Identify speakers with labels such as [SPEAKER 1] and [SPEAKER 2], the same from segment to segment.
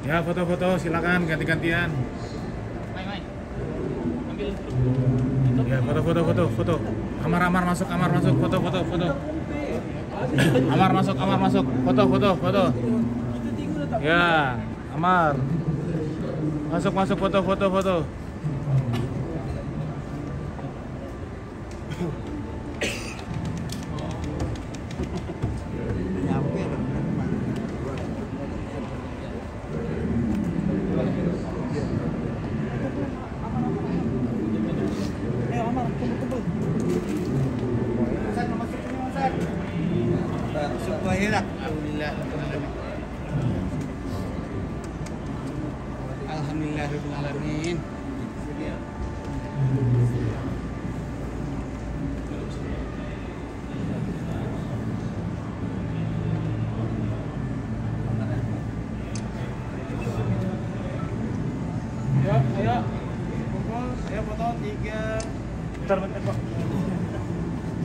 [SPEAKER 1] Ya, foto-foto silakan ganti-gantian.
[SPEAKER 2] Ambil.
[SPEAKER 1] Ya, foto. Amar masuk, foto. Amar masuk, foto. Ya, Amar. Masuk, foto.
[SPEAKER 3] Alhamdulillahirrahmanirrahim.
[SPEAKER 2] Ayo. Kumpul. Ayo foto 3. Bentar kok.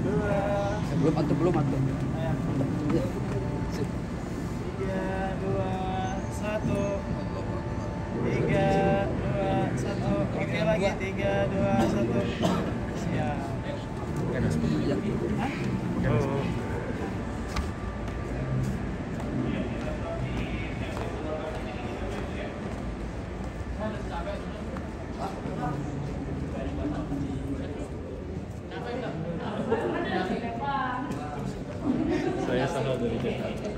[SPEAKER 2] 2.
[SPEAKER 3] Belum atuh.
[SPEAKER 2] 3, 2, 1. 3, 2, 1. Oke lagi 3, 2, 1. Siap.
[SPEAKER 1] Saya Sahal dari Jakarta.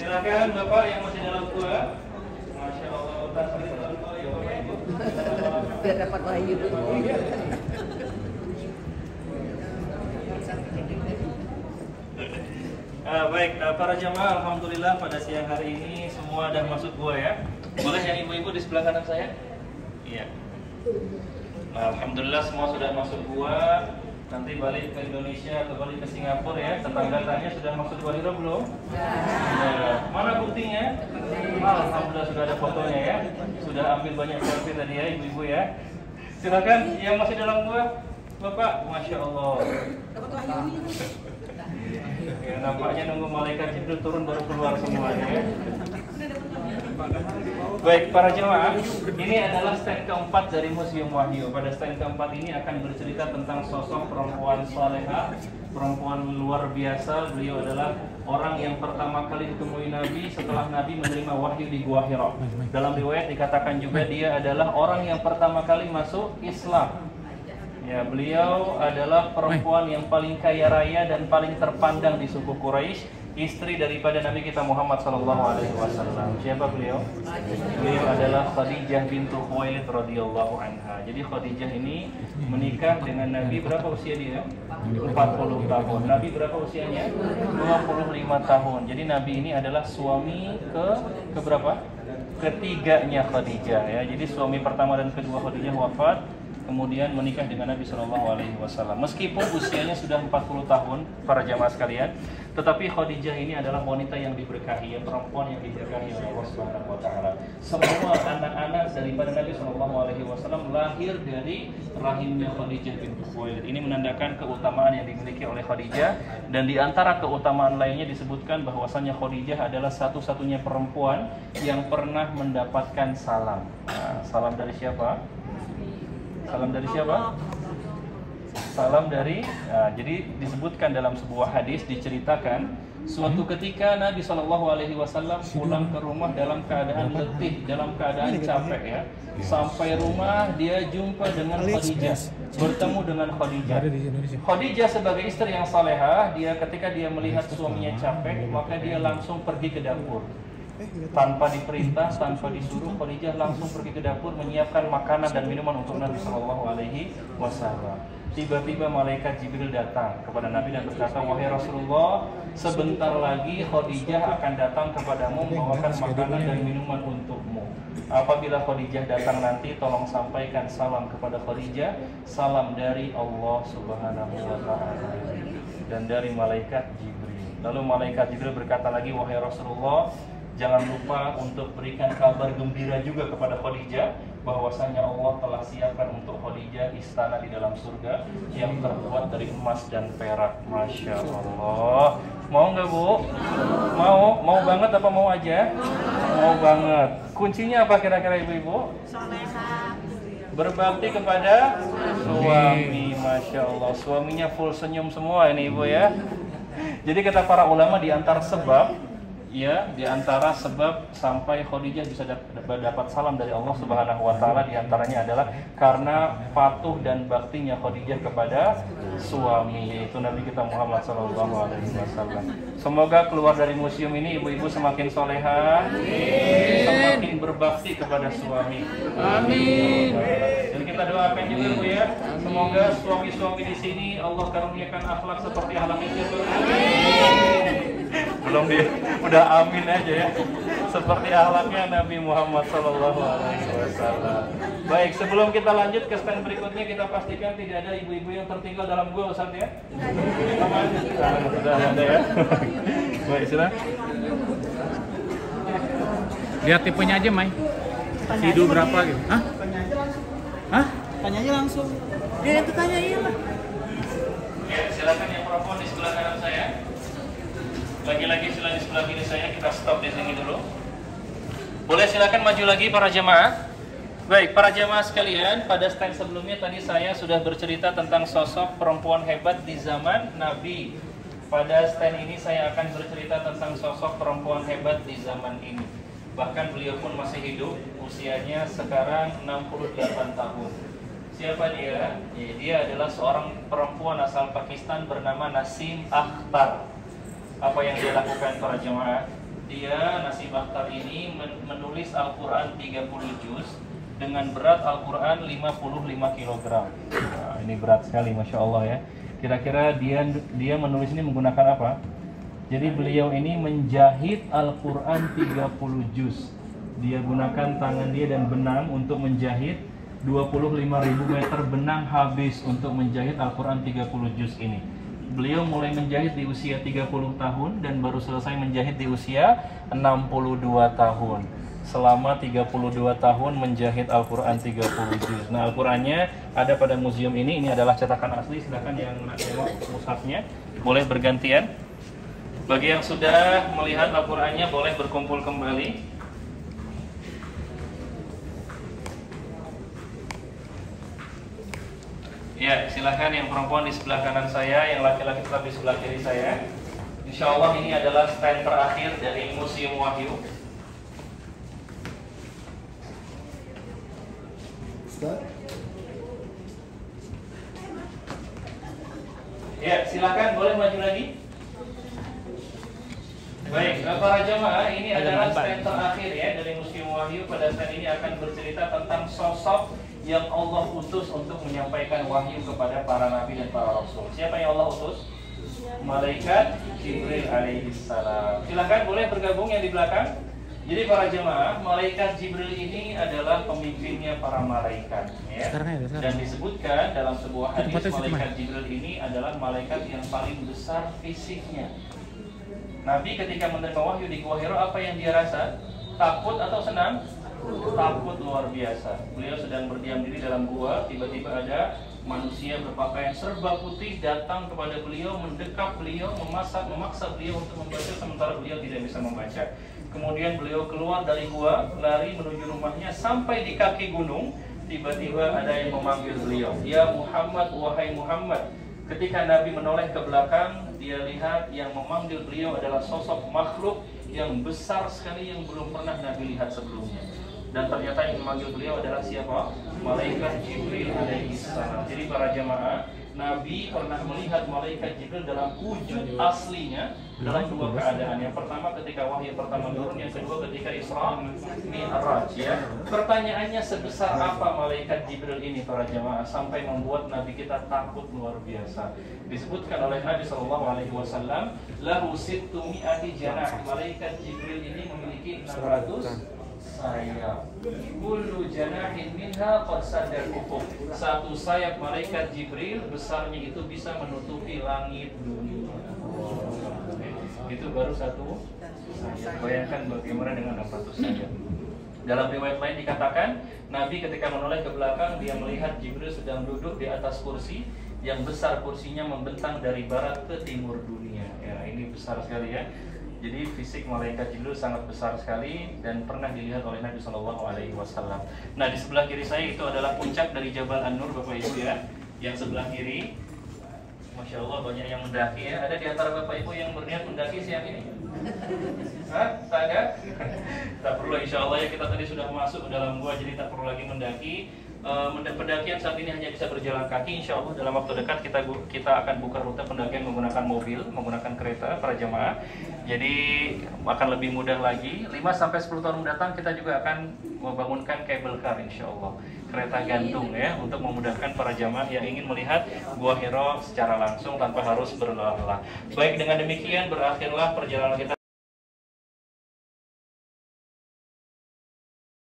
[SPEAKER 2] Silakan Bapak yang masih dalam gua. Masya Allah, utar sekali dalam gua ya Bapak Ibu.
[SPEAKER 3] Biar dapat wahyu.
[SPEAKER 2] Baik, para jamaah, alhamdulillah pada siang hari ini semua sudah masuk gua ya. Boleh yang ibu-ibu di sebelah kanan saya? Iya. Nah, alhamdulillah semua sudah masuk gua. Nanti balik ke Indonesia atau balik ke Singapura ya. Tetangga-tetangganya sudah masuk gua Hiro belum? Ya. Mana buktinya? Alhamdulillah sudah ada fotonya ya. Sudah ambil banyak selfie tadi ya ibu-ibu ya. Silakan yang masih dalam gua, Bapak. Masya Allah. Ya, nampaknya nunggu malaikat Jibril turun baru keluar semuanya ya. Baik para jemaah, ini adalah stand keempat dari Museum Wahyu. Pada stand keempat ini akan bercerita tentang sosok perempuan salehah, perempuan luar biasa. Beliau adalah orang yang pertama kali ditemui Nabi setelah Nabi menerima wahyu di Gua Hira. Dalam riwayat dikatakan juga dia adalah orang yang pertama kali masuk Islam. Ya, beliau adalah perempuan yang paling kaya raya dan paling terpandang di suku Quraisy, istri daripada Nabi kita Muhammad SAW. Siapa beliau? Beliau adalah Khadijah bintu Khuwailid radhiyallahu anha. Jadi Khadijah ini menikah dengan Nabi berapa usia dia? 40 tahun. Nabi berapa usianya? 25 tahun. Jadi Nabi ini adalah suami ke berapa? Ketiganya Khadijah ya. Jadi suami pertama dan kedua Khadijah wafat, kemudian menikah dengan Nabi SAW. Meskipun usianya sudah 40 tahun, para jamaah sekalian, tetapi Khadijah ini adalah wanita yang diberkahi, perempuan yang diberkahi oleh Allah Subhanahu wa taala. Semua anak-anak daripada Nabi SAW lahir dari rahimnya Khadijah binti Khuwailid. Ini menandakan keutamaan yang dimiliki oleh Khadijah, dan di antara keutamaan lainnya disebutkan bahwasanya Khadijah adalah satu-satunya perempuan yang pernah mendapatkan salam. Nah, salam dari siapa? Salam dari siapa? Salam dari, jadi disebutkan dalam sebuah hadis, diceritakan suatu ketika Nabi SAW pulang ke rumah dalam keadaan letih, dalam keadaan capek ya. Sampai rumah dia jumpa dengan Khadijah, bertemu dengan Khadijah. Khadijah sebagai istri yang salehah, ketika dia melihat suaminya capek, maka dia langsung pergi ke dapur. Tanpa diperintah, tanpa disuruh, Khadijah langsung pergi ke dapur menyiapkan makanan dan minuman untuk Nabi Shallallahu Alaihi Wasallam. Tiba-tiba malaikat Jibril datang kepada Nabi dan berkata, wahai Rasulullah, sebentar lagi Khadijah akan datang kepadamu membawakan makanan dan minuman untukmu. Apabila Khadijah datang nanti, tolong sampaikan salam kepada Khadijah, salam dari Allah Subhanahu wa Ta'ala dan dari malaikat Jibril. Lalu malaikat Jibril berkata lagi, wahai Rasulullah, jangan lupa untuk berikan kabar gembira juga kepada Khadijah bahwasanya Allah telah siapkan untuk Khadijah istana di dalam surga yang terbuat dari emas dan perak. Masya Allah. Mau nggak Bu? Mau banget apa mau aja? Mau banget. Kuncinya apa kira-kira ibu-ibu? Berbakti kepada suami. Masya Allah. Suaminya full senyum semua ini ibu ya. Jadi kata para ulama, di antara sebab sampai Khadijah bisa dapat salam dari Allah Subhanahu wa Ta'ala, di antaranya adalah karena patuh dan baktinya Khadijah kepada suami, yaitu Nabi kita Muhammad sallallahu alaihi wasallam. Semoga keluar dari museum ini ibu-ibu semakin soleha, semakin berbakti kepada suami. Amin. Dan kita doakan juga Bu ya, semoga suami-suami di sini Allah karuniakan akhlak seperti akhlaknya siapa? Belum dia, udah amin aja ya. Seperti akhlaknya Nabi Muhammad SAW. Baik, sebelum kita lanjut ke stand berikutnya, kita pastikan tidak ada ibu-ibu yang tertinggal dalam gua, Ustaz ya. Sudah ada ya. Baik, silakan.
[SPEAKER 1] Lihat tipenya aja, Mai. Sidu berapa gitu? Hah? Hah?
[SPEAKER 3] Tanya aja langsung. Ya itu tanya iya lah.
[SPEAKER 2] Ya, silakan yang perempuan di sebelah kanan saya. Lagi-lagi sila di sebelah kiri saya, kita stop di sini dulu. Boleh silakan maju lagi para jemaah. Baik, para jemaah sekalian, pada stand sebelumnya tadi saya sudah bercerita tentang sosok perempuan hebat di zaman Nabi. Pada stand ini saya akan bercerita tentang sosok perempuan hebat di zaman ini. Bahkan beliau pun masih hidup, usianya sekarang 68 tahun. Siapa dia? Ya, dia adalah seorang perempuan asal Pakistan bernama Nasim Akhtar. Apa yang dia lakukan para jemaah? Dia, Nasim Akhtar ini menulis Al-Quran 30 juz dengan berat Al-Quran 55 kg. Nah, ini berat sekali, Masya Allah ya. Kira-kira dia menulis ini menggunakan apa? Jadi beliau ini menjahit Al-Quran 30 juz. Dia gunakan tangan dia dan benang untuk menjahit 25.000 meter benang habis untuk menjahit Al-Quran 30 juz ini. Beliau mulai menjahit di usia 30 tahun dan baru selesai menjahit di usia 62 tahun. Selama 32 tahun menjahit Al-Quran 30 juz. Nah, Al-Qurannya ada pada museum ini adalah cetakan asli. Silakan yang nak tengok mushafnya, boleh bergantian. Bagi yang sudah melihat Al-Qurannya boleh berkumpul kembali. Ya, silahkan yang perempuan di sebelah kanan saya, yang laki-laki tetap di sebelah kiri saya. Insya Allah ini adalah stand terakhir dari Museum Wahyu. Ya, silahkan boleh maju lagi. Baik, para jemaah, ini adalah stand terakhir ya dari Museum Wahyu. Pada stand ini akan bercerita tentang sosok yang Allah utus untuk menyampaikan wahyu kepada para nabi dan para rasul. Siapa yang Allah utus? Malaikat Jibril alaihissalam. Silakan boleh bergabung yang di belakang. Jadi para jemaah, malaikat Jibril ini adalah pemimpinnya para malaikat ya. Dan disebutkan dalam sebuah hadis, malaikat Jibril ini adalah malaikat yang paling besar fisiknya. Nabi ketika menerima wahyu di Gua Hira, apa yang dia rasa? Takut atau senang? Takut luar biasa. Beliau sedang berdiam diri dalam gua, tiba-tiba ada manusia berpakaian serba putih datang kepada beliau, mendekap beliau, memaksa beliau untuk membaca sementara beliau tidak bisa membaca. Kemudian beliau keluar dari gua, lari menuju rumahnya, sampai di kaki gunung, tiba-tiba ada yang memanggil beliau, "Ya Muhammad, wahai Muhammad." Ketika Nabi menoleh ke belakang, dia lihat yang memanggil beliau adalah sosok makhluk yang besar sekali yang belum pernah Nabi lihat sebelumnya. Dan ternyata yang memanggil beliau adalah siapa? Malaikat Jibril alaihissalam. Jadi para jemaah, Nabi pernah melihat malaikat Jibril dalam wujud aslinya dalam dua keadaan. Yang pertama ketika wahyu pertama turun, yang kedua ketika Isra Mi'raj ya. Pertanyaannya, sebesar apa malaikat Jibril ini para jamaah sampai membuat Nabi kita takut luar biasa. Disebutkan oleh Nabi SAW, lahu sittumi'ati janah. Malaikat Jibril ini memiliki 600 sayap. Kullu janahin minha qad sadar ufuk. Satu sayap malaikat Jibril besarnya itu bisa menutupi langit dunia. Itu baru satu sayap. Bayangkan bagaimana dengan 600 sayap. Dalam riwayat lain dikatakan, Nabi ketika menoleh ke belakang, dia melihat Jibril sedang duduk di atas kursi yang besar, kursinya membentang dari barat ke timur dunia. Ya, ini besar sekali ya. Jadi fisik malaikat Jibril sangat besar sekali dan pernah dilihat oleh Nabi SAW. Nah, di sebelah kiri saya itu adalah puncak dari Jabal An-Nur, Bapak Ibu ya. Yang sebelah kiri, Masya Allah banyak yang mendaki ya. Ada di antara Bapak Ibu yang berniat mendaki siang ini? Hah? Tak ada? Tak perlu, insya Allah ya, kita tadi sudah masuk ke dalam gua, jadi tak perlu lagi mendaki. Pendakian saat ini hanya bisa berjalan kaki. Insya Allah dalam waktu dekat kita akan buka rute pendakian menggunakan mobil, menggunakan kereta para jamaah. Jadi akan lebih mudah lagi. 5-10 tahun mendatang kita juga akan membangunkan cable car insya Allah, kereta gantung ya, untuk memudahkan para jamaah yang ingin melihat Gua Hira secara langsung tanpa harus berlelah-lelah. Baik, dengan demikian berakhirlah perjalanan kita